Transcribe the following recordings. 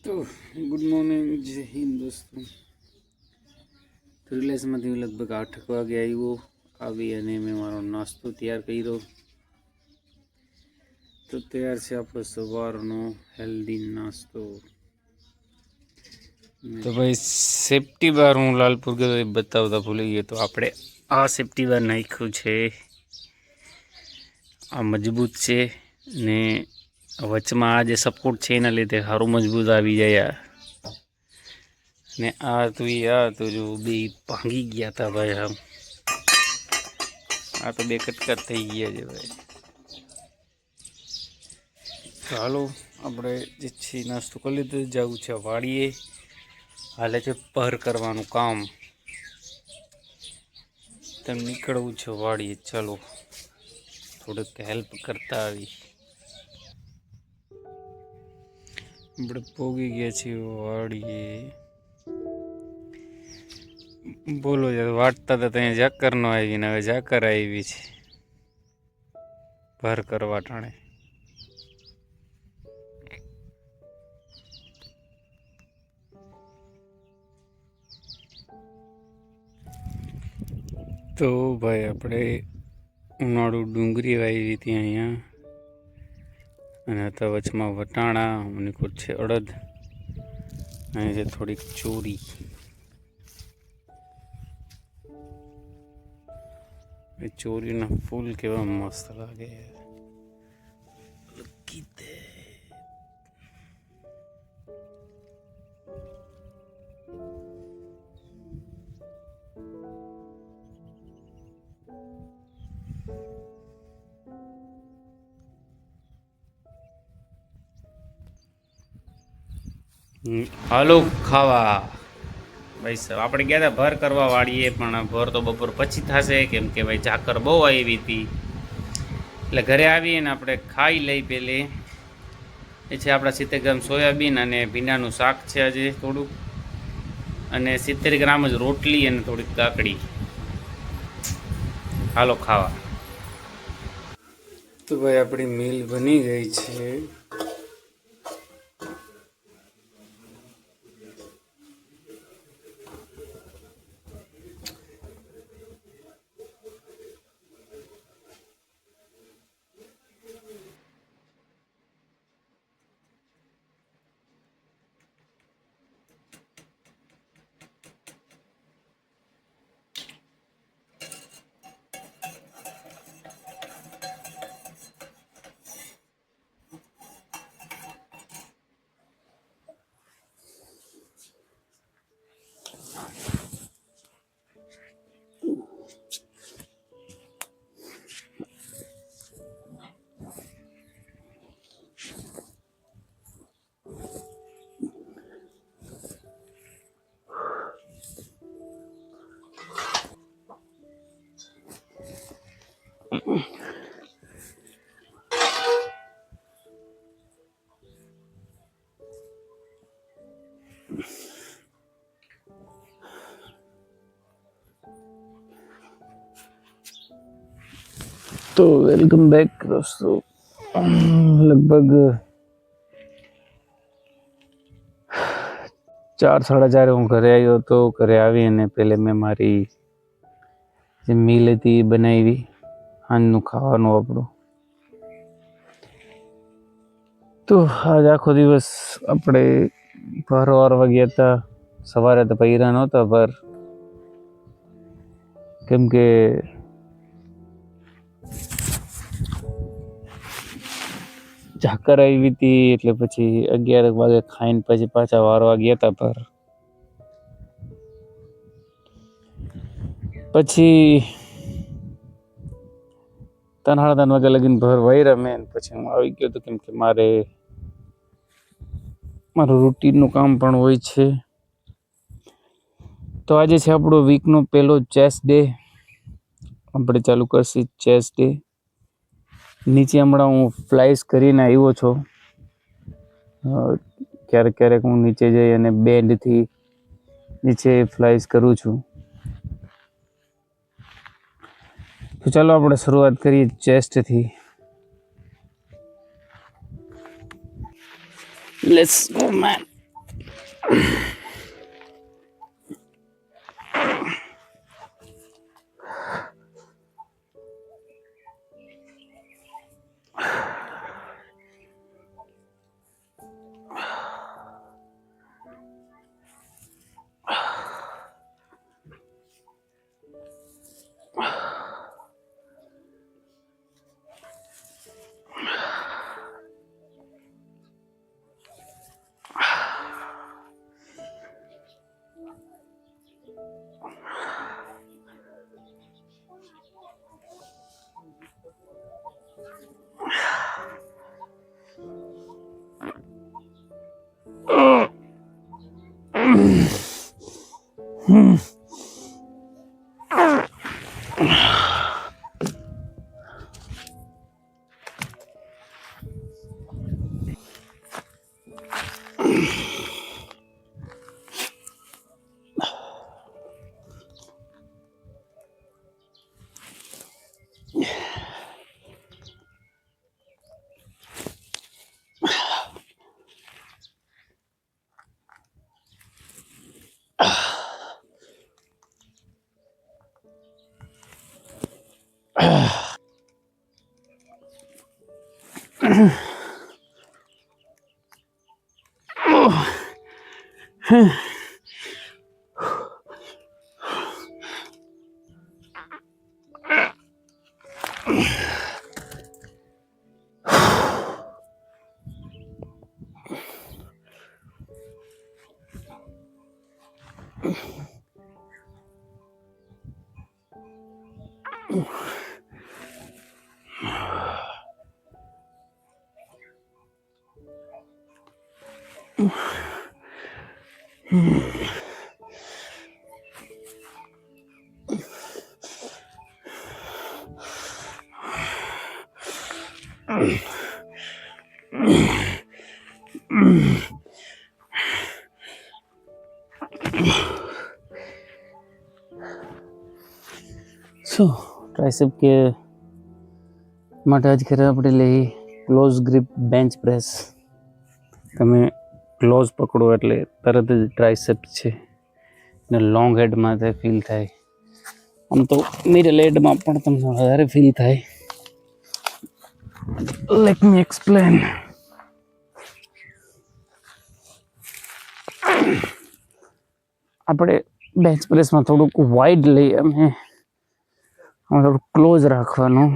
તો good morning, જય હિન્દ દોસ્તો. તો રિલેશનમાંથી હું લગભગ 8 વાગે આવી અને મેં મારો નાસ્તો તૈયાર કર્યો. તો તૈયાર છે આપણો સવારનો હેલ્ધી નાસ્તો. તો ભાઈ સેફ્ટી બાર હું લાલપુર ગયો એ બતાવતા ભૂલી ગયો. તો આપણે આ સેફ્ટી બાર નાખ્યું છે. આ મજબૂત છે ને વચમાં આ જે સપોર્ટ છે એના લીધે સારું મજબૂત આવી જાય. ને આ તો જો બે ભાંગી ગયા હતા ભાઈ. આ તો બે કટકાટ થઈ ગયા છે ભાઈ. ચાલો આપણે જે છે નાસ્તો કરી લીધો. જવું છે વાડીએ, હાલે છે ભર કરવાનું કામ. તેમ નીકળવું છે વાડીએ. ચાલો થોડુંક હેલ્પ કરતા આવી. આપણે પોગી ગયા છીએ વાડીએ. બોલો યાર, વાટતા હતા ત્યાં ઝાકર નો આવી ને હવે ઝાકર આવી છે ભર કરવા ટાણે. તો ભાઈ આપણે ઉનાળુ ડુંગળી વાવી હતી અહીંયા, અને હતા વચમાં વટાણા અને કુછ છે અડદ. અહીં છે થોડીક ચોરી. એ ચોરીના ફૂલ કેવા મસ્ત લાગે. હાલો ખાવા ભાઈ સાહેબ. આપણે ગયા હતા ભર કરવા વાળીએ, પણ ભર તો બપોર પછી થશે, કેમ કે ભાઈ ઝાકર બહુ આવી હતી. એટલે ઘરે આવીને આપણે ખાઈ લઈ. પેલે એ છે આપણા 70 ગ્રામ સોયાબીન અને ભીંડાનું શાક છે આજે થોડુંક, અને 70 ગ્રામ જ રોટલી અને થોડીક કાકડી. હાલો ખાવા. તો ભાઈ આપણી મીલ બની ગઈ છે. તો વેલકમ બેક દોસ્તો. લગભગ 4-4:30 હું ઘરે આવ્યો હતો. ઘરે આવી અને પહેલે મેં મારી જે મીલ હતી એ બનાવી, સાંજનું ખાવાનું આપણું. તો આજ આખો દિવસ આપણે ભર વારવા ગયા હતા. સવારે તો પૈરા નહોતા ભર, કેમ કે ઝાકર આવી હતી. એટલે પછી 11 વાગે ખાઈને પછી પાછા વારવા ગયા હતા ભર. પછી 3-3:30 વાગે લગીને ભર વાયરા મેં. પછી હું આવી ગયો હતો, કેમ કે મારું રૂટીનનું કામ પણ હોય છે. તો આજે છે આપણો વીકનો પહેલો ચેસ ડે. આપણે ચાલુ કરશી ચેસ ડે. નીચે હમણાં હું ફ્લાઇસ કરીને આવ્યો છું. ક્યારેક હું નીચે જઈ અને બેન્ડથી નીચે ફ્લાઇસ કરું છું. તો ચાલો આપણે શરૂઆત કરીએ ચેસ્ટથી. Let's go man. So tricep કે માટે આજ કરે આપણે લઈ ક્લોઝ ગ્રીપ બેન્ચ પ્રેસ. તમે ક્લોઝ પકડો એટલે તરત જ ટ્રાઇસેપ છે ને લોંગ હેડમાં તે ફીલ થાય. આમ તો મિડલ હેડમાં પણ તમને વધારે ફીલ થાય. Let me explain. આપણે બેન્ચ પ્રેસમાં થોડુંક વાઇડ લઈએ અમે થોડુંક ક્લોઝ રાખવાનું.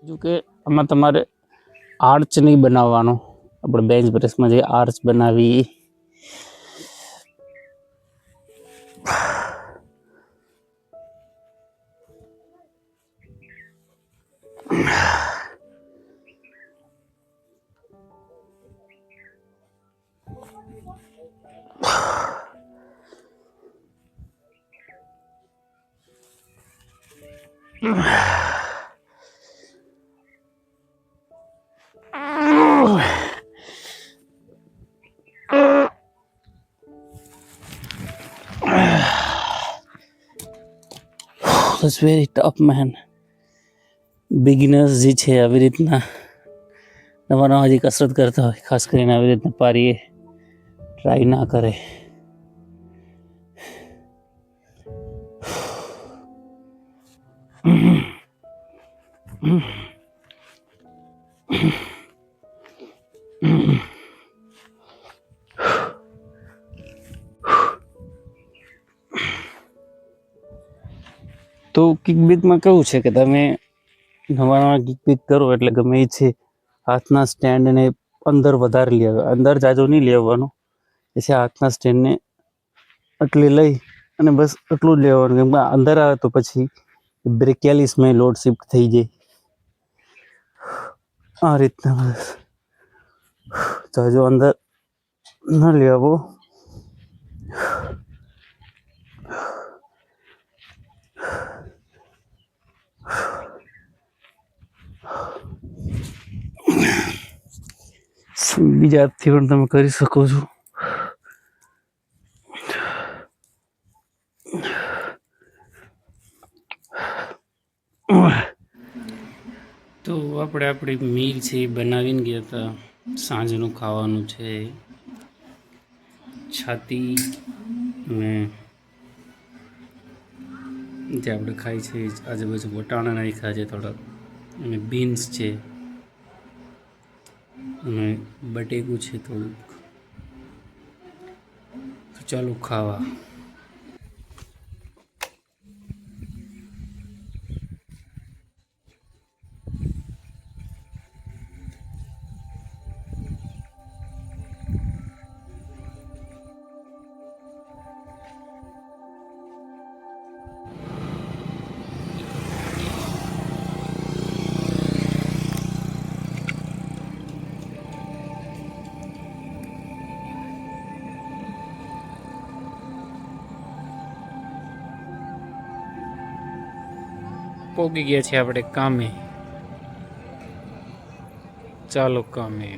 જો કે આમાં તમારે આર્ચ નહીં બનાવવાનો. આપણે બેન્ચ પ્રેસમાં જે આર્ચ બનાવી It's very tough man. Beginners જે છે આવી રીતના નવા હજી કસરત કરતા હોય ખાસ કરીને આવી રીતના પારીએ ટ્રાય ના કરે. તો કિકબેકમાં કેવું છે કે તમે નવા કિકબેક કરો એટલે ગમે એ છે હાથના સ્ટેન્ડને અંદર વધારે લઈ આવે. અંદર જાજો નહીં લેવાનો. પછી હાથના સ્ટેન્ડને આટલી લઈ અને બસ એટલું જ લેવાનું. કેમ કે અંદર આવે તો પછી બ્રેકિયાલિસમાં લોડ શિફ્ટ થઈ જાય. આ રીતના બસ જાજો અંદર ન લેવો. બીજા હાથથી પણ તમે કરી શકો છો. આપણે આપણી મીલ છે એ બનાવીને ગયા હતા. સાંજનું ખાવાનું છે છાતી અને જે આપણે ખાઈ છે આજુબાજુ વટાણા નાખ્યા છે થોડાક, અને બીન્સ છે અને બટેકું છે થોડુંક. તો ચાલો ખાવા. પોગી ગયા છે આપણે કામે. ચાલો કામે.